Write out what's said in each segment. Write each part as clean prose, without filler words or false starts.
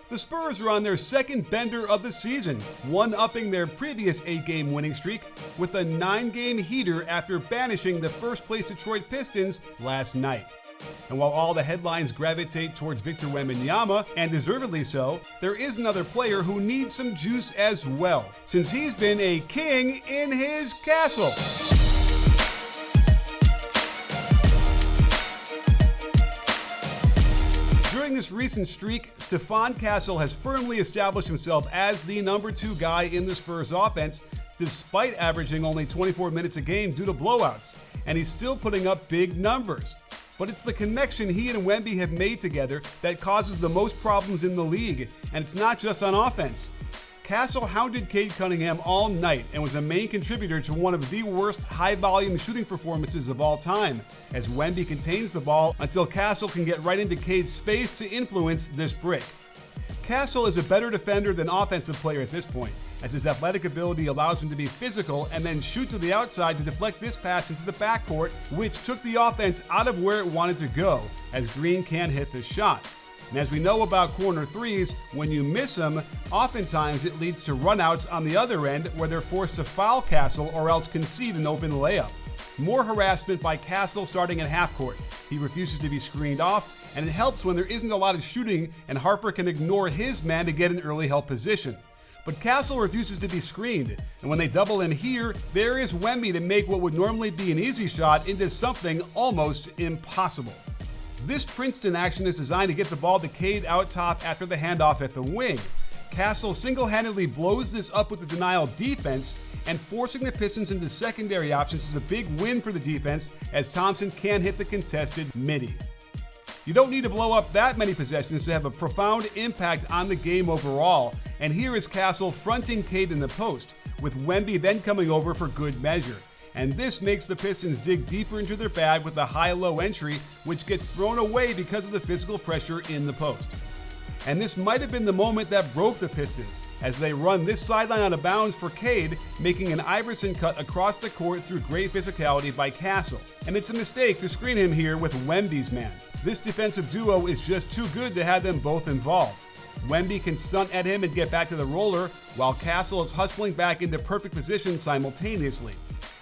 The Spurs are on their second bender of the season, one-upping their previous 8-game winning streak with a 9-game heater after banishing the first-place Detroit Pistons last night. And while all the headlines gravitate towards Victor Wembanyama, and deservedly so, there is another player who needs some juice as well, since he's been a king in his castle. During this recent streak, Stephon Castle has firmly established himself as the number 2 guy in the Spurs offense, despite averaging only 24 minutes a game due to blowouts, and he's still putting up big numbers. But it's the connection he and Wemby have made together that causes the most problems in the league, and it's not just on offense. Castle hounded Cade Cunningham all night and was a main contributor to one of the worst high-volume shooting performances of all time, as Wemby contains the ball until Castle can get right into Cade's space to influence this break. Castle is a better defender than offensive player at this point, as his athletic ability allows him to be physical and then shoot to the outside to deflect this pass into the backcourt, which took the offense out of where it wanted to go, as Green can't hit the shot. And as we know about corner threes, when you miss them, oftentimes it leads to runouts on the other end where they're forced to foul Castle or else concede an open layup. More harassment by Castle starting at half court. He refuses to be screened off, and it helps when there isn't a lot of shooting and Harper can ignore his man to get an early help position. But Castle refuses to be screened, and when they double in here, there is Wemby to make what would normally be an easy shot into something almost impossible. This Princeton action is designed to get the ball to Cade out top after the handoff at the wing. Castle single-handedly blows this up with the denial defense, and forcing the Pistons into secondary options is a big win for the defense as Thompson can hit the contested midi. You don't need to blow up that many possessions to have a profound impact on the game overall, and here is Castle fronting Cade in the post, with Wemby then coming over for good measure. And this makes the Pistons dig deeper into their bag with a high-low entry, which gets thrown away because of the physical pressure in the post. And this might have been the moment that broke the Pistons, as they run this sideline out of bounds for Cade, making an Iverson cut across the court through great physicality by Castle. And it's a mistake to screen him here with Wemby's man. This defensive duo is just too good to have them both involved. Wemby can stunt at him and get back to the roller, while Castle is hustling back into perfect position simultaneously.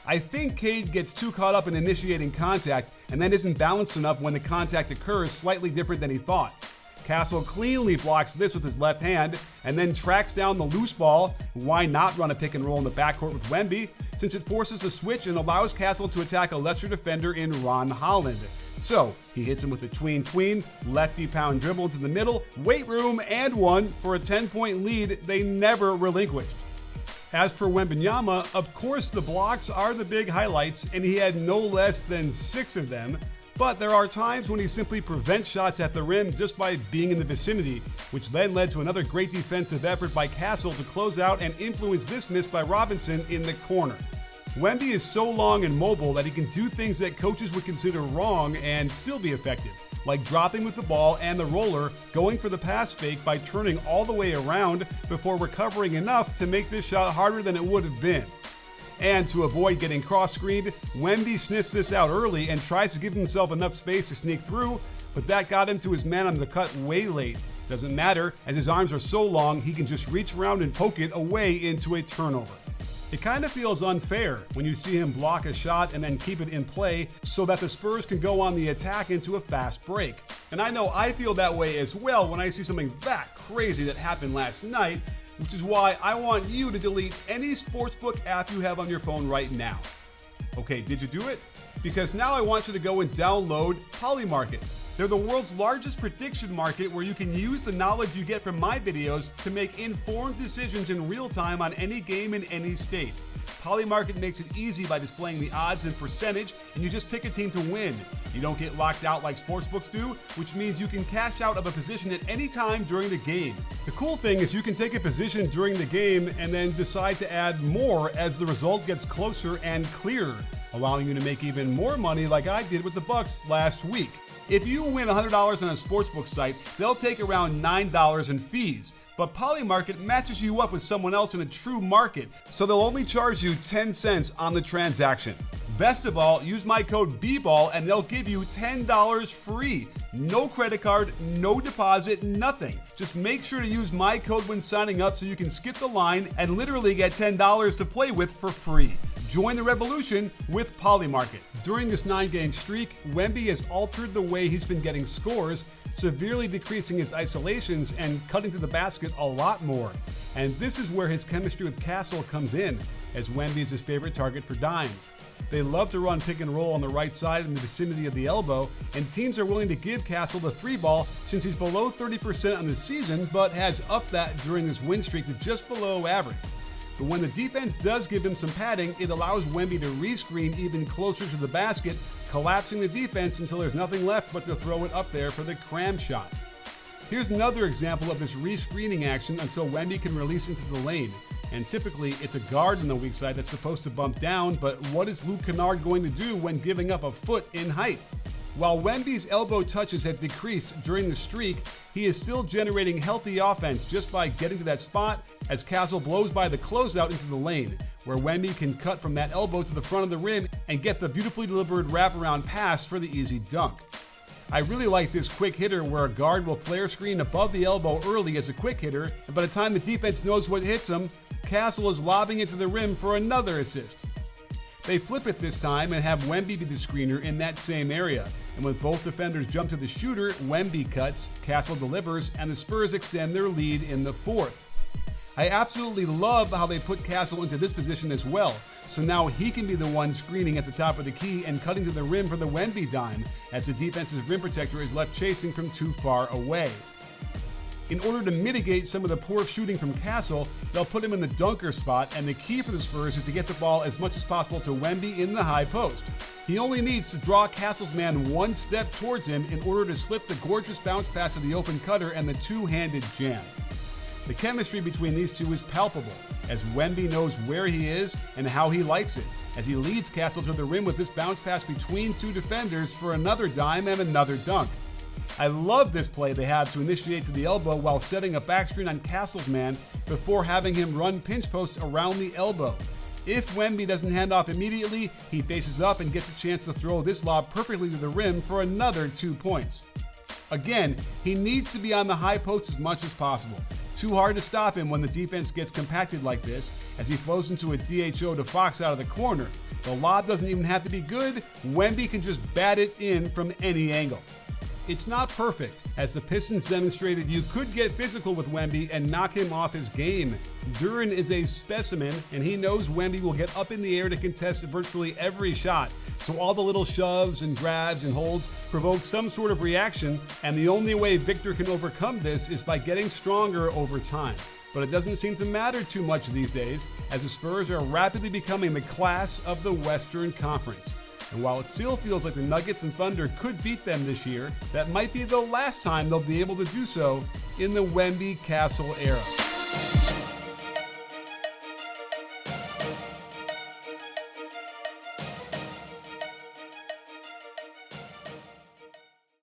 I think Cade gets too caught up in initiating contact and then isn't balanced enough when the contact occurs slightly different than he thought. Castle cleanly blocks this with his left hand and then tracks down the loose ball. Why not run a pick and roll in the backcourt with Wemby, since it forces a switch and allows Castle to attack a lesser defender in Ron Holland. So he hits him with a tween, lefty pound dribble into the middle, weight room, and one for a 10-point lead they never relinquished. As for Wembanyama, of course the blocks are the big highlights, and he had no less than 6 of them, but there are times when he simply prevents shots at the rim just by being in the vicinity, which then led to another great defensive effort by Castle to close out and influence this miss by Robinson in the corner. Wemby is so long and mobile that he can do things that coaches would consider wrong and still be effective, like dropping with the ball and the roller, going for the pass fake by turning all the way around before recovering enough to make this shot harder than it would have been. And to avoid getting cross-screened, Wemby sniffs this out early and tries to give himself enough space to sneak through, but that got him to his man on the cut way late. Doesn't matter, as his arms are so long he can just reach around and poke it away into a turnover. It kind of feels unfair when you see him block a shot and then keep it in play so that the Spurs can go on the attack into a fast break. And I know I feel that way as well when I see something that crazy that happened last night, which is why I want you to delete any sportsbook app you have on your phone right now. Okay, did you do it? Because now I want you to go and download Polymarket. They're the world's largest prediction market where you can use the knowledge you get from my videos to make informed decisions in real time on any game in any state. Polymarket makes it easy by displaying the odds and percentage, and you just pick a team to win. You don't get locked out like sportsbooks do, which means you can cash out of a position at any time during the game. The cool thing is you can take a position during the game and then decide to add more as the result gets closer and clearer, allowing you to make even more money like I did with the Bucks last week. If you win $100 on a sportsbook site, they'll take around $9 in fees. But Polymarket matches you up with someone else in a true market, so they'll only charge you 10 cents on the transaction. Best of all, use my code BBALL and they'll give you $10 free. No credit card, no deposit, nothing. Just make sure to use my code when signing up so you can skip the line and literally get $10 to play with for free. Join the revolution with Polymarket. During this 9-game streak, Wemby has altered the way he's been getting scores, severely decreasing his isolations and cutting to the basket a lot more. And this is where his chemistry with Castle comes in, as Wemby is his favorite target for dimes. They love to run pick and roll on the right side in the vicinity of the elbow, and teams are willing to give Castle the 3-ball since he's below 30% on the season, but has upped that during this win streak to just below average. But when the defense does give him some padding, it allows Wemby to rescreen even closer to the basket, collapsing the defense until there's nothing left but to throw it up there for the cram shot. Here's another example of this rescreening action until Wemby can release into the lane. And typically, it's a guard on the weak side that's supposed to bump down, but what is Luke Kennard going to do when giving up a foot in height? While Wemby's elbow touches have decreased during the streak, he is still generating healthy offense just by getting to that spot as Castle blows by the closeout into the lane, where Wemby can cut from that elbow to the front of the rim and get the beautifully delivered wraparound pass for the easy dunk. I really like this quick hitter where a guard will flare screen above the elbow early as a quick hitter, and by the time the defense knows what hits him, Castle is lobbing it to the rim for another assist. They flip it this time and have Wemby be the screener in that same area, and when both defenders jump to the shooter, Wemby cuts, Castle delivers, and the Spurs extend their lead in the fourth. I absolutely love how they put Castle into this position as well, so now he can be the one screening at the top of the key and cutting to the rim for the Wemby dime, as the defense's rim protector is left chasing from too far away. In order to mitigate some of the poor shooting from Castle, they'll put him in the dunker spot, and the key for the Spurs is to get the ball as much as possible to Wemby in the high post. He only needs to draw Castle's man one step towards him in order to slip the gorgeous bounce pass to the open cutter and the two-handed jam. The chemistry between these two is palpable, as Wemby knows where he is and how he likes it, as he leads Castle to the rim with this bounce pass between two defenders for another dime and another dunk. I love this play they had to initiate to the elbow while setting a backscreen on Castle's man before having him run pinch post around the elbow. If Wemby doesn't hand off immediately, he faces up and gets a chance to throw this lob perfectly to the rim for another 2 points. Again, he needs to be on the high post as much as possible. Too hard to stop him when the defense gets compacted like this, as he flows into a DHO to Fox out of the corner. The lob doesn't even have to be good, Wemby can just bat it in from any angle. It's not perfect, as the Pistons demonstrated you could get physical with Wemby and knock him off his game. Duren is a specimen, and he knows Wemby will get up in the air to contest virtually every shot, so all the little shoves and grabs and holds provoke some sort of reaction, and the only way Victor can overcome this is by getting stronger over time. But it doesn't seem to matter too much these days, as the Spurs are rapidly becoming the class of the Western Conference. And while it still feels like the Nuggets and Thunder could beat them this year, that might be the last time they'll be able to do so in the Wemby Castle era.